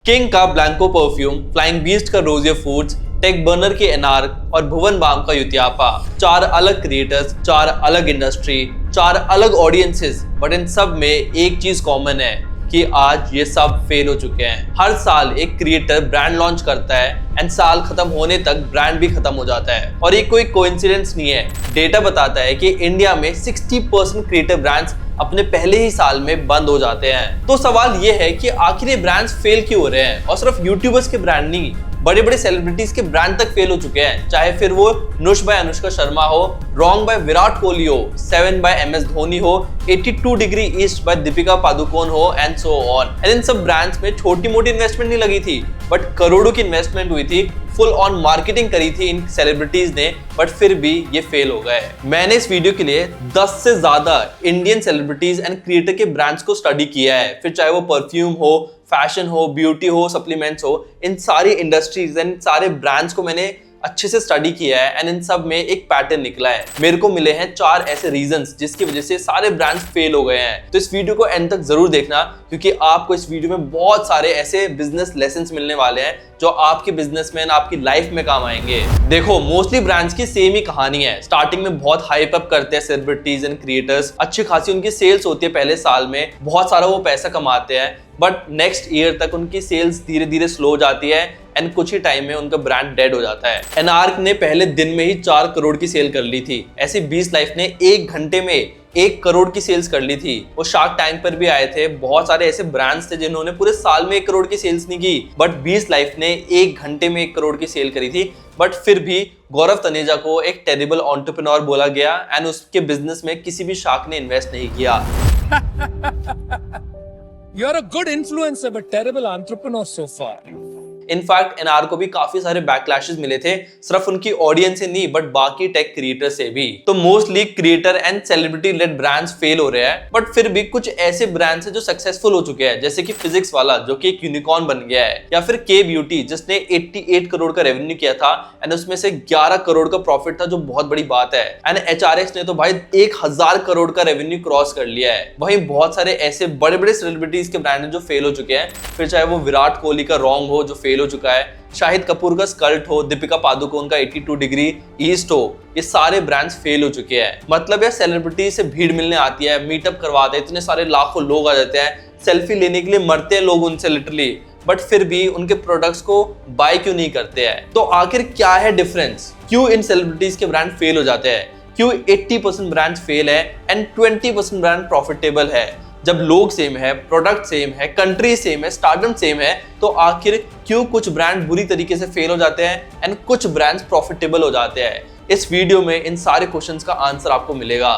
King का Blanco perfume, flying beast का रोजियर foods, take burner के एनार्क और भुवन बाम का युतियापा। चार अलग क्रिएटर्स, चार अलग इंडस्ट्री, चार अलग ऑडियंसेस, बट इन सब में एक चीज कॉमन है कि आज ये सब फेल हो चुके हैं। हर साल एक क्रिएटर ब्रांड लॉन्च करता है एंड साल खत्म होने तक ब्रांड भी खत्म हो जाता है। और ये कोई कोइंसिडेंस नहीं है। डेटा बताता है कि इंडिया में 60% क्रिएटर ब्रांड्स अपने पहले ही साल में बंद हो जाते हैं। तो सवाल ये है कि आखिर ये ब्रांड्स फेल क्यों हो रहे हैं? और सिर्फ यूट्यूबर्स के ब्रांड नहीं, बड़े बड़े सेलिब्रिटीज के ब्रांड तक फेल हो चुके हैं। चाहे फिर वो नुश बाय अनुष्का शर्मा हो, रॉन्ग बाय विराट कोहली हो, 7 बाय MS धोनी हो, 82 degree east by Deepika Padukone हो एंड सो ऑन। एंड इन सब ब्रांड्स में छोटी मोटी इन्वेस्टमेंट नहीं लगी थी, बट करोड़ों की इन्वेस्टमेंट हुई थी। फुल ऑन मार्केटिंग करी थी इन सेलिब्रिटीज ने, बट फिर भी ये फेल हो गए। मैंने इस वीडियो के लिए 10 से ज्यादा इंडियन सेलिब्रिटीज एंड क्रिएटर के ब्रांड्स को स्टडी किया है। फिर चाहे वो परफ्यूम हो, फैशन हो, ब्यूटी हो, सप्लीमेंट्स हो, इन सारी इंडस्ट्रीज एंड सारे ब्रांड्स को मैंने अच्छे से स्टडी किया है एंड इन सब में एक पैटर्न निकला है। मेरे को मिले हैं 4 ऐसे रीजंस जिसकी वजह से सारे ब्रांड्स फेल हो गए हैं। तो इस वीडियो को एंड तक जरूर देखना, क्योंकि आपको इस वीडियो में बहुत सारे ऐसे बिजनेस लेसन्स मिलने वाले हैं जो आपके बिजनेस में आपकी लाइफ में काम आएंगे। देखो, मोस्टली ब्रांड्स की सेम ही कहानी है। स्टार्टिंग में बहुत हाइप अप करते हैं सेलिब्रिटीज एंड क्रिएटर्स, अच्छी खासी उनकी सेल्स होती है पहले साल में, बहुत सारा वो पैसा कमाते हैं, बट नेक्स्ट ईयर तक उनकी सेल्स धीरे धीरे स्लो हो जाती है एंड कुछ ही टाइम में उनका ब्रांड डेड हो जाता है। एनार्क ने पहले दिन में ही 4 करोड़ की सेल कर ली थी। ऐसे 20 लाइफ ने 1 घंटे में 1 करोड़ की सेल्स कर ली थी। वो शार्क टैंक पर भी आए थे। बहुत सारे ऐसे ब्रांड्स थे जिन्होंने पूरे साल में 1 करोड़ की सेल्स नहीं की, बट 20 लाइफ ने 1 घंटे में 1 करोड़ की सेल करी थी। बट फिर भी गौरव तनेजा को एक टेरिबल एंटरप्रेन्योर बोला गया एंड उसके बिजनेस में किसी भी शार्क ने इन्वेस्ट नहीं किया। You're a good influencer, but terrible entrepreneur so far. In fact NR को भी काफी सारे बैकलैशेस मिले थे, सिर्फ उनकी ऑडियंस से नहीं बट बाकी टेक क्रिएटर से भी। तो mostly creator and celebrity led brands fail हो रहे हैं, बट फिर भी कुछ ऐसे ब्रांड्स हैं जो सक्सेसफुल हो चुके हैं, जैसे कि फिजिक्स वाला जो कि एक यूनिकॉर्न बन गया है, या फिर के ब्यूटी जिसने 88 करोड़ का रेवेन्यू किया था एंड उसमें से 11 करोड़ का प्रॉफिट था, जो बहुत बड़ी बात है। एंड HRX ने तो भाई 1000 करोड़ का रेवेन्यू क्रॉस कर लिया है। वहीं बहुत सारे ऐसे बड़े बड़े सेलिब्रिटीज के ब्रांड हैं जो फेल हो चुके हैं। फिर चाहे वो विराट कोहली का रॉन्ग हो जो फेल हो चुका है, शाहिद कपूर का स्कल्ट हो, दीपिका पादुकोण का 82 डिग्री ईस्ट हो, ये सारे ब्रांड्स फेल हो चुके हैं। मतलब यार, सेलिब्रिटी से भीड़ मिलने आती है, मीटअप करवाते हैं, इतने सारे लाखों लोग आ जाते हैं, सेल्फी लेने के लिए मरते हैं लोग उनसे लिटरली, बट फिर भी उनके प्रोडक्ट्स को बाय क्यों नहीं करते हैं? तो आखिर क्या है डिफरेंस? क्यों इन सेलिब्रिटीज के ब्रांड फेल हो जाते हैं? क्यों 80% ब्रांड फेल है एंड 20% ब्रांड प्रॉफिटेबल है? जब लोग सेम है, प्रोडक्ट सेम है, कंट्री सेम है, स्टार्टअप सेम है, तो आखिर क्यों कुछ ब्रांड बुरी तरीके से फेल हो जाते हैं एंड कुछ ब्रांड्स प्रॉफिटेबल हो जाते हैं? इस वीडियो में इन सारे क्वेश्चंस का आंसर आपको मिलेगा।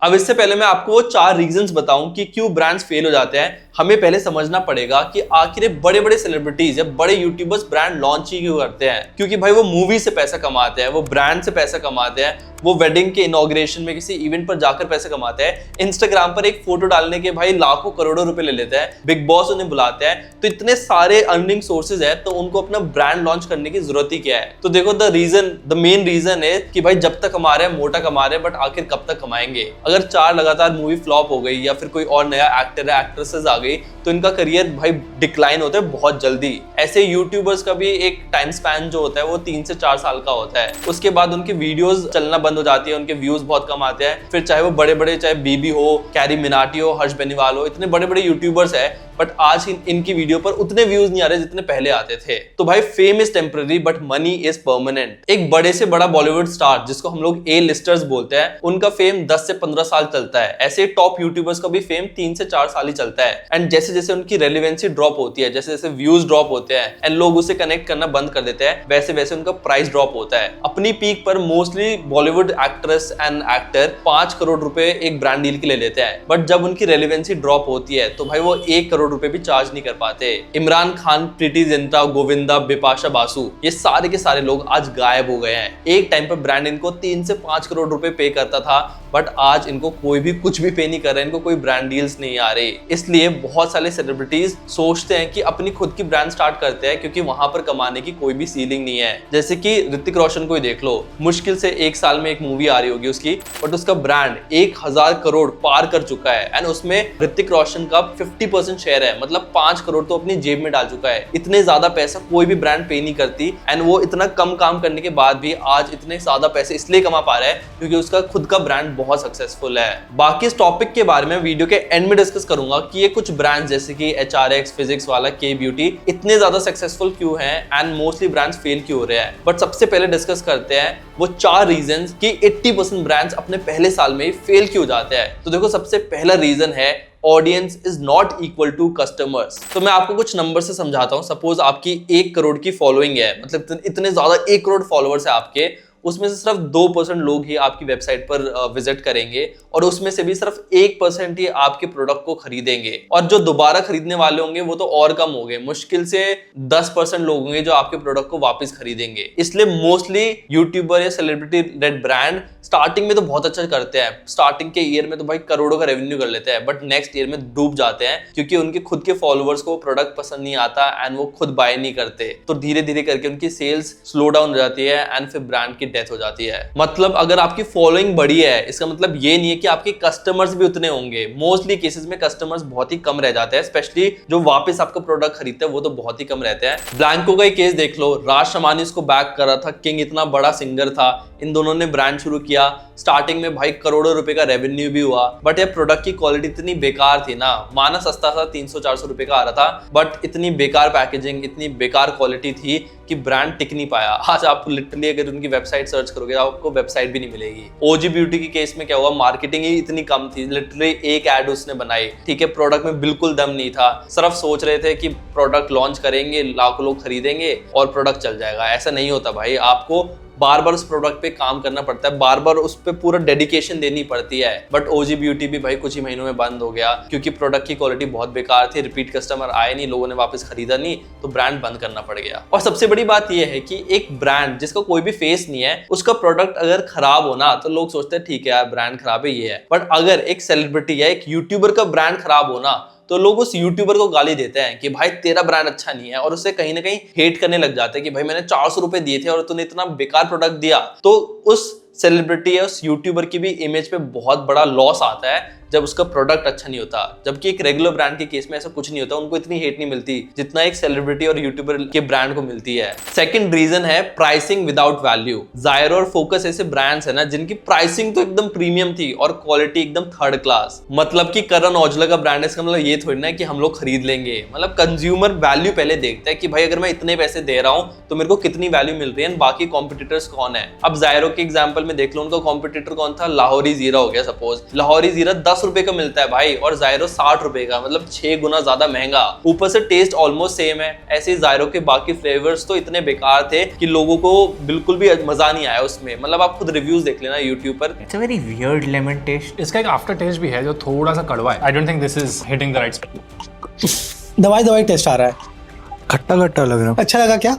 अब इससे पहले मैं आपको वो 4 रीजंस बताऊं कि क्यों ब्रांड्स फेल हो जाते हैं। हमें पहले समझना पड़ेगा कि आखिर बड़े बड़े सेलिब्रिटीज या बड़े यूट्यूबर्स ब्रांड लॉन्च ही क्यों करते हैं? क्योंकि भाई वो मूवी से पैसा कमाते हैं, वो ब्रांड से पैसा कमाते हैं, वो वेडिंग के इनॉग्रेशन में किसी इवेंट पर जाकर पैसे कमाते हैं, इंस्टाग्राम पर एक फोटो डालने के भाई लाखों करोड़ों रुपए ले लेते हैं, बिग बॉस उन्हें बुलाते हैं। तो इतने सारे अर्निंग सोर्सेज है, तो उनको अपना ब्रांड लॉन्च करने की जरूरत ही क्या है? तो देखो, द मेन रीजन है कि भाई जब तक कमा रहे हैं, मोटा कमा रहे हैं, बट आखिर कब तक कमाएंगे? अगर 4 लगातार मूवी फ्लॉप हो गई या फिर कोई और नया एक्टर या एक्ट्रेसेस आ गई, तो इनका करियर भाई डिक्लाइन होता है बहुत जल्दी। ऐसे यूट्यूबर्स का भी एक टाइम स्पैन जो होता है वो 3 से 4 साल का होता है। उसके बाद उनकी वीडियोस चलना बंद हो जाती है, उनके व्यूज बहुत कम आते हैं। फिर चाहे वो बड़े बड़े, चाहे बीबी हो, कैरी मिनाटी हो, हर्ष बेनीवाल हो, इतने बड़े बड़े यूट्यूबर्स है, बट आज इनकी वीडियो पर उतने व्यूज नहीं आ रहे जितने पहले आते थे। तो भाई, fame is temporary but money is permanent. एक बड़े से बड़ा बॉलीवुड स्टार जिसको हम लोग A लिस्टर्स बोलते हैं, उनका फेम 10 से 15 साल चलता है। ऐसे टॉप यूट्यूबर्स का भी फेम 3 से 4 साल ही चलता है। एंड जैसे जैसे उनकी रेलेवेंसी ड्रॉप होती है, जैसे जैसे व्यूज ड्रॉप होते हैं एंड लोग उसे कनेक्ट करना बंद कर देते हैं, वैसे वैसे उनका प्राइस ड्रॉप होता है। अपनी पीक पर mostly Bollywood actress and actor 5 crore रुपए एक ब्रांड डील के ले लेते हैं, बट जब उनकी रेलेवेंसी ड्रॉप होती है तो भाई वो 1 करोड़ रुपए भी चार्ज नहीं कर पाते। इमरान खान, प्रीति जिंटा, गोविंदा, बिपाशा बासु, ये सारे के सारे लोग आज गायब हो गए हैं। एक टाइम पर ब्रांड इनको 3 से 5 करोड़ रुपए पे करता था, बट आज इनको कोई भी कुछ भी पे नहीं कर रहा है, इनको कोई ब्रांड डील्स नहीं आ रही। इसलिए बहुत सारे सेलिब्रिटीज सोचते हैं कि अपनी खुद की ब्रांड स्टार्ट करते हैं, क्योंकि वहां पर कमाने की कोई भी सीलिंग नहीं है। जैसे कि ऋतिक रोशन को ही देख लो, मुश्किल से 1 साल में एक मूवी आ रही होगी उसकी, बट उसका ब्रांड 1000 करोड़ पार कर चुका है एंड उसमें ऋतिक रोशन का 50% शेयर है, मतलब 5 करोड़ तो अपनी जेब में डाल चुका है। इतने ज्यादा पैसा कोई भी ब्रांड पे नहीं करती एंड वो इतना कम काम करने के बाद भी आज इतने ज्यादा पैसे इसलिए कमा पा रहा है क्योंकि उसका खुद का ब्रांड बहुत सक्सेसफुल है। बाकी इस टॉपिक के बारे में वीडियो के एंड में डिस्कस करूंगा कि ये कुछ ब्रांड जैसे कि HRX, फिजिक्स वाला, K ब्यूटी इतने ज्यादा सक्सेसफुल क्यों हैं एंड मोस्टली ब्रांड्स फेल क्यों हो रहे हैं। बट सबसे पहले डिस्कस करते हैं वो 4 रीजंस कि 80% ब्रांड्स अपने पहले साल में फेल क्यों जाते हैं। तो देखो, सबसे पहला रीजन है audience is not equal to customers. तो मैं आपको कुछ नंबर से समझाता हूं। सपोज आपकी 1 करोड़ की फॉलोइंग है, मतलब इतने ज्यादा 1 करोड़ फॉलोअर्स है आपके, उसमें से सिर्फ 2% लोग ही आपकी वेबसाइट पर विजिट करेंगे और उसमें से भी सिर्फ 1% ही आपके प्रोडक्ट को खरीदेंगे, और जो दोबारा खरीदने वाले होंगे वो तो और कम हो गए, मुश्किल से 10% लोग होंगे जो आपके प्रोडक्ट को वापस खरीदेंगे। इसलिए मोस्टली यूट्यूबर या सेलिब्रिटी रेड ब्रांड स्टार्टिंग में तो बहुत अच्छा करते हैं, स्टार्टिंग के ईयर में तो भाई करोड़ों का रेवेन्यू कर लेते हैं, बट नेक्स्ट ईयर में डूब जाते हैं क्योंकि उनके खुद के फॉलोअर्स को प्रोडक्ट पसंद नहीं आता एंड वो खुद बाय नहीं करते। तो धीरे धीरे करके उनकी सेल्स स्लो डाउन हो जाती है एंड फिर ब्रांड की डेथ हो जाती है। मतलब अगर आपकी फॉलोइंग बड़ी है, इसका मतलब ये नहीं है कि आपके कस्टमर्स भी उतने होंगे। मोस्टली केसेस में कस्टमर्स बहुत ही कम रह जाते हैं, स्पेशली जो वापस आपका प्रोडक्ट खरीदते हैं वो तो बहुत ही कम रहते हैं। ब्लैंको का ही केस देख लो, राज शमानी इसको बैक कर रहा था, किंग इतना बड़ा सिंगर था, इन दोनों ने ब्रांड शुरू किया, स्टार्टिंग में भाई करोड़ों रुपए का रेवेन्यू भी हुआ, बट ये प्रोडक्ट की क्वालिटी इतनी बेकार थी ना, माना सस्ता था 300-400 रुपए का आ रहा था, बट इतनी बेकार पैकेजिंग, इतनी बेकार क्वालिटी थी कि ब्रांड टिक नहीं पाया। आज आपको लिटरली अगर उनकी वेबसाइट सर्च करोगे आपको वेबसाइट भी नहीं मिलेगी। ओजी ब्यूटी के केस में क्या हुआ, मार्केटिंग ही इतनी कम थी, लिटरली एक एड उसने बनाई, ठीक है, प्रोडक्ट में बिल्कुल दम नहीं था, सिर्फ सोच रहे थे कि प्रोडक्ट लॉन्च करेंगे, लाखों लोग खरीदेंगे और प्रोडक्ट चल जाएगा। ऐसा नहीं होता भाई, आपको बार बार उस प्रोडक्ट पे काम करना पड़ता है, बार बार उस पे पूरा डेडिकेशन देनी पड़ती है। बट ओजी ब्यूटी भी भाई कुछ ही महीनों में बंद हो गया क्योंकि प्रोडक्ट की क्वालिटी बहुत बेकार थी, रिपीट कस्टमर आए नहीं, लोगों ने वापस खरीदा नहीं, तो ब्रांड बंद करना पड़ गया। और सबसे बड़ी बात यह है कि एक ब्रांड जिसका कोई भी फेस नहीं है, उसका प्रोडक्ट अगर खराब हो ना तो लोग सोचते हैं ठीक है यार ब्रांड खराब है, ये है। बट अगर एक सेलिब्रिटी या एक यूट्यूबर का ब्रांड खराब हो ना तो लोग उस यूट्यूबर को गाली देते हैं कि भाई तेरा ब्रांड अच्छा नहीं है, और उससे कहीं ना कहीं हेट करने लग जाते हैं कि भाई मैंने 400 रुपए दिए थे और तूने इतना बेकार प्रोडक्ट दिया। तो उस सेलिब्रिटी या उस यूट्यूबर की भी इमेज पे बहुत बड़ा लॉस आता है जब उसका प्रोडक्ट अच्छा नहीं होता। जबकि एक रेगुलर ब्रांड के केस में ऐसा कुछ नहीं होता, उनको इतनी हेट नहीं मिलती जितना एक सेलिब्रिटी और यूट्यूबर के ब्रांड को मिलती है। सेकंड रीजन है प्राइसिंग विदाउट वैल्यू। ज़ायरो और फोकस ऐसे ब्रांड्स है ना जिनकी प्राइसिंग तो एकदम प्रीमियम थी और क्वालिटी एकदम थर्ड क्लास। मतलब कि करण औजला का ब्रांड है, इसका मतलब ये थोड़ी ना कि हम लोग खरीद लेंगे। मतलब कंज्यूमर वैल्यू पहले देखता है कि भाई अगर मैं इतने पैसे दे रहा हूँ तो मेरे को कितनी वैल्यू मिल रही है, बाकी कॉम्पिटिटर्स कौन है। अब ज़ायरो के एग्जाम्पल में देख लो, उनका कॉम्पिटिटर कौन था, लाहौरी जीरा हो गया। सपोज लाहौरी जीरा 10 रुपए का मिलता है भाई और ज़ायरो 60 रुपए का, मतलब 6 गुना ज्यादा महंगा, ऊपर से टेस्ट ऑलमोस्ट सेम है। ऐसे ही ज़ायरो के बाकी फ्लेवर्स तो इतने बेकार थे कि लोगों को बिल्कुल भी मजा नहीं आया उसमें। मतलब आप खुद रिव्यूज देख लेना यूट्यूब पर। It's a very weird lemon taste. इसका एक आफ्टर टेस्ट भी है जो थोड़ा सा कड़वा है। I don't think this is hitting the right spot. दवाई टेस्ट आ रहा है, खट्टा खट्टा लग रहा है। अच्छा लगा क्या?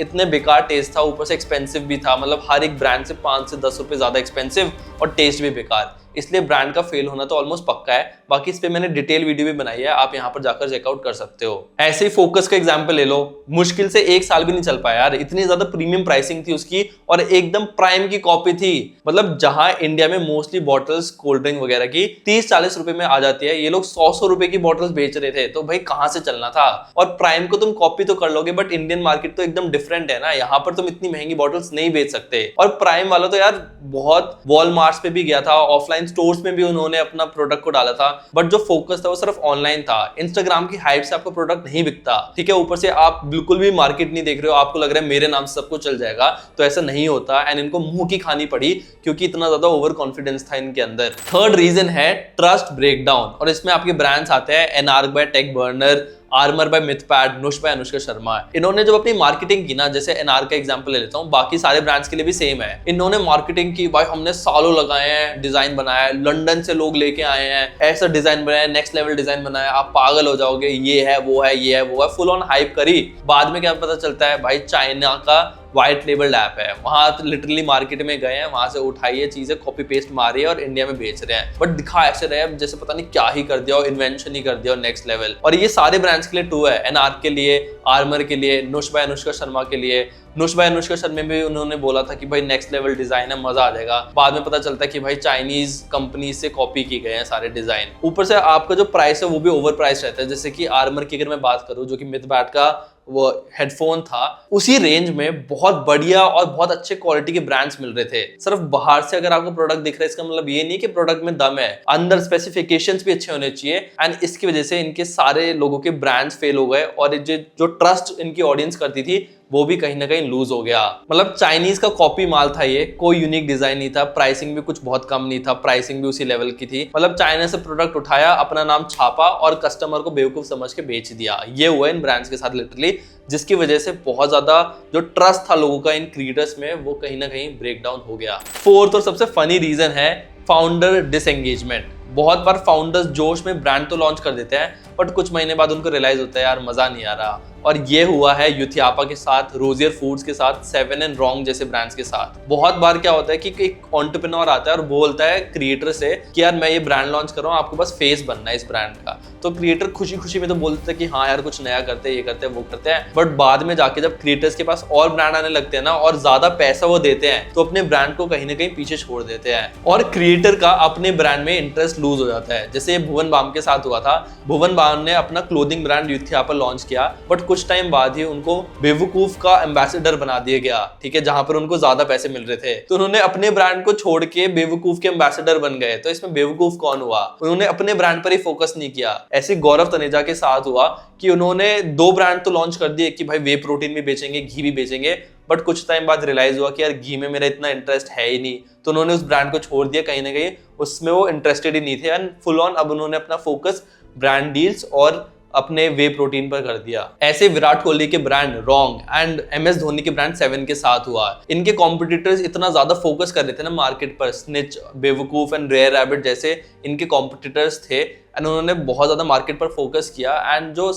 इतने बेकार टेस्ट था, ऊपर से एक्सपेंसिव भी था, मतलब हर एक ब्रांड से 5 से 10 रुपए ज्यादा एक्सपेंसिव और टेस्ट भी बेकार। इसलिए ब्रांड का फेल होना तो ऑलमोस्ट पक्का है। बाकी इस पे मैंने डिटेल वीडियो भी बनाई है, आप यहाँ पर जाकर चेकआउट कर सकते हो। ऐसे ही फोकस का एग्जांपल ले लो, मुश्किल से 1 साल भी नहीं चल पाया यार, इतनी ज्यादा प्रीमियम प्राइसिंग थी उसकी और एकदम प्राइम की कॉपी थी। मतलब जहां इंडिया में मोस्टली बॉटल्स कोल्ड ड्रिंक वगैरह की 30-40 रुपए में आ जाती है, ये लोग 100 रुपए की बॉटल्स बेच रहे थे। तो भाई कहां से चलना था। और प्राइम को तुम कॉपी तो कर लोगे, बट इंडियन मार्केट तो एकदम डिफरेंट है ना, यहाँ पर तुम इतनी महंगी बॉटल्स नहीं बेच सकते। और प्राइम वाला तो यार बहुत वॉलमार्ट पे भी गया था, ऑफलाइन स्टोर्स में भी उन्होंने अपना प्रोडक्ट को डाला था, बट जो फोकस था वो सिर्फ ऑनलाइन था। इंस्टाग्राम की हाइप से आपका प्रोडक्ट नहीं बिकता, ठीक है। ऊपर से आप बिल्कुल भी मार्केट नहीं देख रहे हो, आपको लग रहा है मेरे नाम से सब कुछ चल जाएगा, तो ऐसा नहीं होता। एंड इनको मुंह की खानी पड़ी क्योंकि इतना ज्यादा ओवर कॉन्फिडेंस था इनके अंदर। थर्ड रीजन है ट्रस्ट ब्रेकडाउन, और इसमें आपके ब्रांड्स आते हैं Anarc by Tech Burner, Armour by Mythpat, Nush by Anushka Sharma. इन्होंने जब अपनी मार्केटिंग की ना, जैसे एनार्क का एग्जांपल ले लेता हूँ, बाकी सारे ब्रांड्स के लिए भी सेम है, इन्होंने मार्केटिंग की, भाई हमने सालों लगाए हैं, डिजाइन बनाया है, लंदन से लोग लेके आए हैं, ऐसा डिजाइन बनाया, नेक्स्ट लेवल डिजाइन बनाया, आप पागल हो जाओगे, ये है वो है, ये है वो है, फुल ऑन हाइप करी। बाद में क्या पता चलता है भाई चाइना का व्हाइट लेबल्ड ऐप है, वहां लिटरली मार्केट में गए हैं, वहां से उठाई है चीजें, कॉपी पेस्ट मारी है और इंडिया में बेच रहे हैं। बट दिखा ऐसे रहे हैं जैसे पता नहीं क्या ही कर दिया और इन्वेंशन ही कर दिया और नेक्स्ट लेवल। और ये सारे ब्रांड्स के लिए ट्रू है, एनआर के लिए, आर्मर के लिए, नुश बाय अनुष्का शर्मा के लिए। नुश बाय अनुष्का शर्मा में भी उन्होंने बोला था कि भाई नेक्स्ट लेवल डिजाइन है, मजा आ जाएगा। बाद में पता चलता है कि भाई चाइनीज कंपनी से कॉपी की गए हैं सारे डिजाइन। ऊपर से आपका जो प्राइस है वो भी ओवर प्राइस रहता है। जैसे कि आर्मर की अगर मैं बात करूं, जो कि मिथबैट का वो हेडफोन था, उसी रेंज में बहुत बढ़िया और बहुत अच्छे क्वालिटी के ब्रांड्स मिल रहे थे। सिर्फ बाहर से अगर आपको प्रोडक्ट दिख रहा है इसका मतलब ये नहीं कि प्रोडक्ट में दम है, अंदर स्पेसिफिकेशंस भी अच्छे होने चाहिए। एंड इसकी वजह से इनके सारे लोगों के ब्रांड्स फेल हो गए और जो ट्रस्ट इनकी ऑडियंस करती थी वो भी कहीं ना कहीं लूज हो गया। मतलब चाइनीज का कॉपी माल था ये, कोई यूनिक डिजाइन नहीं था, प्राइसिंग भी कुछ बहुत कम नहीं था, प्राइसिंग भी उसी लेवल की थी। मतलब चाइना से प्रोडक्ट उठाया, अपना नाम छापा और कस्टमर को बेवकूफ समझ के बेच दिया। ये हुआ इन ब्रांड्स के साथ लिटरली, जिसकी वजह से बहुत ज्यादा जो ट्रस्ट था लोगों का इन क्रिएटर्स में वो कहीं ना कहीं ब्रेक डाउन हो गया। फोर्थ और सबसे फनी रीजन है फाउंडर डिसएंगेजमेंट। बहुत बार फाउंडर्स जोश में ब्रांड तो लॉन्च कर देते हैं बट कुछ महीने बाद उनको रियलाइज होता है यार मजा नहीं आ रहा। और ये हुआ है यूथियापा के साथ, रोजियर फूड्स के साथ, 7 एंड रॉन्ग जैसे ब्रांड्स के साथ। बहुत बार क्या होता है कि एक एंटरप्रेन्योर आता है और बोलता है क्रिएटर से कि यार मैं ये ब्रांड लॉन्च कर रहा हूँ, आपको बस फेस बनना है इस ब्रांड का। तो क्रिएटर खुशी खुशी में तो बोलते हैं कि हाँ यार कुछ नया करते हैं, ये करते हैं, वो करते हैं। बट बाद में जाके जब क्रिएटर्स के पास और ब्रांड आने लगते हैं ना और ज्यादा पैसा वो देते हैं तो अपने ब्रांड को कहीं ना कहीं पीछे छोड़ देते हैं और क्रिएटर का अपने ब्रांड में इंटरेस्ट लूज हो जाता है। जैसे भुवन बाम के साथ हुआ था। भुवन बाम ने अपना क्लोथिंग ब्रांड यूथियापा लॉन्च किया बट कुछ टाइम बाद ही उनको बेवकूफ का एम्बेसडर बना दिया गया, ठीक है, जहां पर उनको ज्यादा पैसे मिल रहे थे। तो उन्होंने अपने ब्रांड को छोड़ के बेवकूफ के एम्बेसडर बन गए। तो इसमें बेवकूफ कौन हुआ? उन्होंने अपने ब्रांड पर ही फोकस नहीं किया। ऐसे गौरव तनेजा के साथ हुआ कि उन्होंने 2 ब्रांड तो लॉन्च कर दिए कि भाई वे प्रोटीन भी बेचेंगे, घी भी बेचेंगे, बट कुछ टाइम बाद रियलाइज हुआ कि यार घी में मेरा इतना इंटरेस्ट है ही नहीं। तो उन्होंने उस ब्रांड को छोड़ दिया, कहीं ना कहीं उसमें वो इंटरेस्टेड ही नहीं थे एंड फुल ऑन अब उन्होंने अपना फोकस ब्रांड डील्स और अपने वे प्रोटीन पर कर दिया। ऐसे विराट कोहली के brand wrong and MS Dhoni के ब्रांड 7 के साथ हुआ। इनके कॉम्पिटिटर्स इतना ज्यादा फोकस कर रहे थे ना मार्केट पर, स्निच, बेवकूफ एंड रेयर रैबिट जैसे इनके कॉम्पिटिटर्स थे एंड उन्होंने बहुत ज्यादा मार्केट पर फोकस किया। एंड जो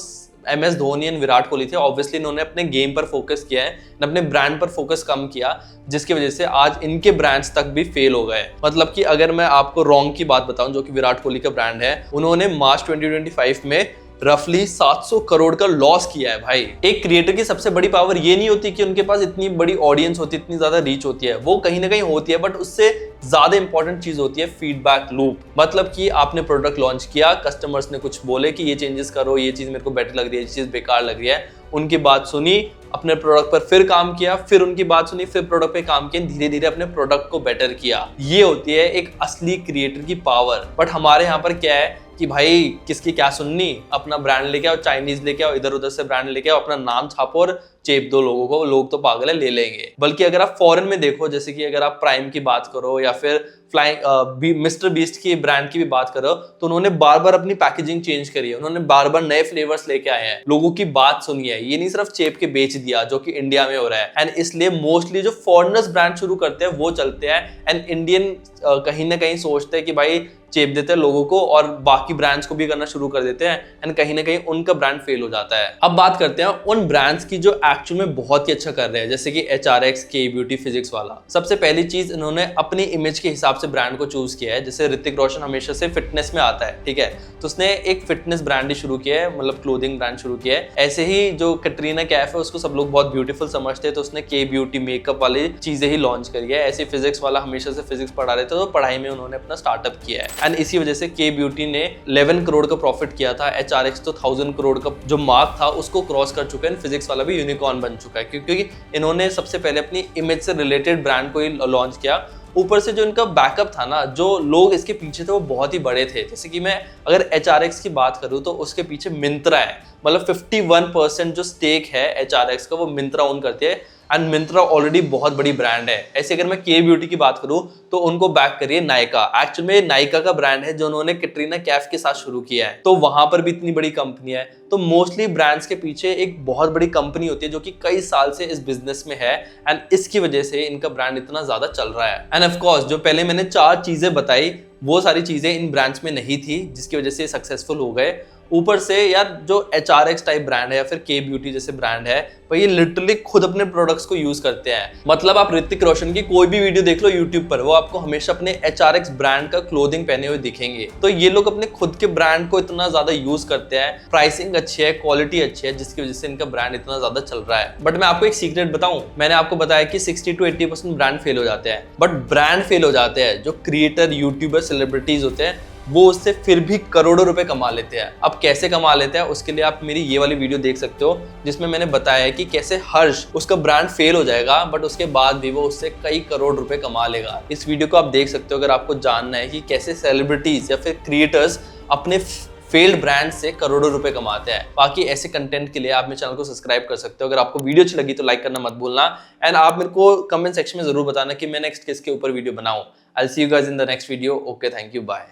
MS धोनी एंड विराट कोहली थे ऑब्वियसली इन्होंने अपने गेम पर फोकस किया है, अपने ब्रांड पर फोकस कम किया, जिसकी वजह से आज इनके ब्रांड्स तक भी फेल हो गए। मतलब कि अगर मैं आपको रॉन्ग की बात बताऊं जो कि विराट कोहली का ब्रांड है, उन्होंने मार्च 2025 में रफली 700 करोड़ का लॉस किया है भाई। एक क्रिएटर की सबसे बड़ी पावर ये नहीं होती कि उनके पास इतनी बड़ी ऑडियंस होती है, इतनी ज्यादा रीच होती है, वो कहीं ना कहीं होती है, बट उससे ज्यादा इंपॉर्टेंट चीज होती है फीडबैक लूप। मतलब कि आपने प्रोडक्ट लॉन्च किया, कस्टमर्स ने कुछ बोले कि ये चेंजेस करो, ये चीज मेरे को बेटर लग रही है, ये चीज बेकार लग रही है, उनकी बात सुनी, अपने प्रोडक्ट पर फिर काम किया, फिर उनकी बात सुनी, फिर प्रोडक्ट पे काम किया, धीरे धीरे अपने प्रोडक्ट को बेटर किया। ये होती है एक असली क्रिएटर की पावर। बट हमारे यहाँ पर क्या है कि भाई किसकी क्या सुननी, अपना ब्रांड लेके आओ, चाइनीज लेके आओ, इधर उधर से ब्रांड लेके आओ, अपना नाम छापो और चेप दो लोगों को, लोग तो पागल है, ले लेंगे। बल्कि अगर आप फॉरेन में देखो, जैसे कि अगर आप प्राइम की बात करो या फिर मिस्टर बीस्ट की ब्रांड की भी बात करो, तो उन्होंने बार बार अपनी पैकेजिंग चेंज करी है, उन्होंने बार बार नए फ्लेवर्स लेके आए हैं, लोगों की बात सुनी है, ये नहीं सिर्फ चेप के बेच दिया जो कि इंडिया में हो रहा है। एंड इसलिए मोस्टली जो फॉरेनर्स ब्रांड शुरू करते हैं वो चलते हैं एंड इंडियन कहीं ना कहीं सोचते हैं कि भाई चेप देते हैं लोगों को और बाकी ब्रांड्स को भी करना शुरू कर देते हैं एंड कहीं ना कहीं उनका ब्रांड फेल हो जाता है। अब बात करते हैं उन ब्रांड्स की जो एक्चुअल में बहुत ही अच्छा कर रहे हैं, जैसे कि HRX, के ब्यूटी, फिजिक्स वाला। सबसे पहली चीज, इन्होंने अपनी इमेज के हिसाब से ब्रांड को चूज किया है। जैसे ऋतिक रोशन हमेशा से फिटनेस में आता है, ठीक है, तो उसने एक फिटनेस ब्रांड ही शुरू किया है, मतलब क्लोथिंग ब्रांड शुरू किया है। ऐसे ही जो कैटरीना कैफ है उसको सब लोग बहुत ब्यूटीफुल समझते हैं, तो उसने के ब्यूटी मेकअप वाली चीजें ही लॉन्च करी है। ऐसे फिजिक्स वाला हमेशा से फिजिक्स पढ़ा रहे थे, तो पढ़ाई में उन्होंने अपना स्टार्टअप किया है एंड इसी वजह से के ब्यूटी ने 11 करोड़ का प्रॉफिट किया था। HRX तो 1000 करोड़ का जो मार्क था उसको क्रॉस कर चुका है। फिजिक्स वाला भी यूनिकॉर्न बन चुका है क्योंकि इन्होंने सबसे पहले अपनी इमेज से रिलेटेड ब्रांड को ही लॉन्च किया। ऊपर से जो इनका बैकअप था ना, जो लोग इसके पीछे थे वो बहुत ही बड़े थे। जैसे कि मैं अगर HRX की बात करूं तो उसके पीछे मिंत्रा है, मतलब 51% जो स्टेक है HRX का वो मिंत्रा ओन करती है एंड मिंत्रा ऑलरेडी बहुत बड़ी ब्रांड है। ऐसे अगर मैं के ब्यूटी की बात करूं तो उनको बैक करिए नायका। एक्चुअल में नायका का ब्रांड है जो उन्होंने कैटरीना कैफ के साथ शुरू किया है, तो वहां पर भी इतनी बड़ी कंपनी है। तो मोस्टली ब्रांड्स के पीछे एक बहुत बड़ी कंपनी होती है जो कि कई साल से इस बिजनेस में है एंड इसकी वजह से इनका ब्रांड इतना ज्यादा चल रहा है। एंड ऑफ कोर्स जो पहले मैंने 4 चीजें बताई वो सारी चीजें इन ब्रांड्स में नहीं थी, जिसकी वजह से सक्सेसफुल हो गए। ऊपर से यार जो HRX टाइप ब्रांड है या फिर के ब्यूटी जैसे ब्रांड है, भाई ये लिटरली खुद अपने प्रोडक्ट्स को यूज करते हैं। मतलब आप ऋतिक रोशन की कोई भी वीडियो देख लो यूट्यूब पर, वो आपको हमेशा अपने HRX ब्रांड का क्लोथिंग पहने हुए दिखेंगे। तो ये लोग अपने खुद के ब्रांड को इतना ज्यादा यूज करते हैं, प्राइसिंग अच्छी है, क्वालिटी अच्छी है, जिसकी वजह से इनका ब्रांड इतना ज्यादा चल रहा है। बट मैं आपको एक सीक्रेट बताऊं, मैंने आपको बताया कि 60 to 80% ब्रांड फेल हो जाते हैं, बट ब्रांड फेल हो जाते हैं जो क्रिएटर, यूट्यूबर, सेलिब्रिटीज होते हैं, वो उससे फिर भी करोड़ों रुपए कमा लेते हैं। अब कैसे कमा लेते हैं उसके लिए आप मेरी ये वाली वीडियो देख सकते हो, जिसमें मैंने बताया है कि कैसे हर्ष, उसका ब्रांड फेल हो जाएगा बट उसके बाद भी वो उससे कई करोड़ रुपए कमा लेगा। इस वीडियो को आप देख सकते हो अगर आपको जानना है कि कैसे सेलिब्रिटीज या फिर क्रिएटर्स अपने फेल्ड ब्रांड से करोड़ों रुपए कमाते हैं। बाकी ऐसे कंटेंट के लिए आप मेरे चैनल को सब्सक्राइब कर सकते हो। अगर आपको वीडियो अच्छी लगी तो लाइक करना मत भूलना, एंड आप मेरे को कमेंट सेक्शन में जरूर बताना कि मैं नेक्स्ट किसके ऊपर वीडियो बनाऊं। I will see you guys in the next video. Okay, thank you, bye.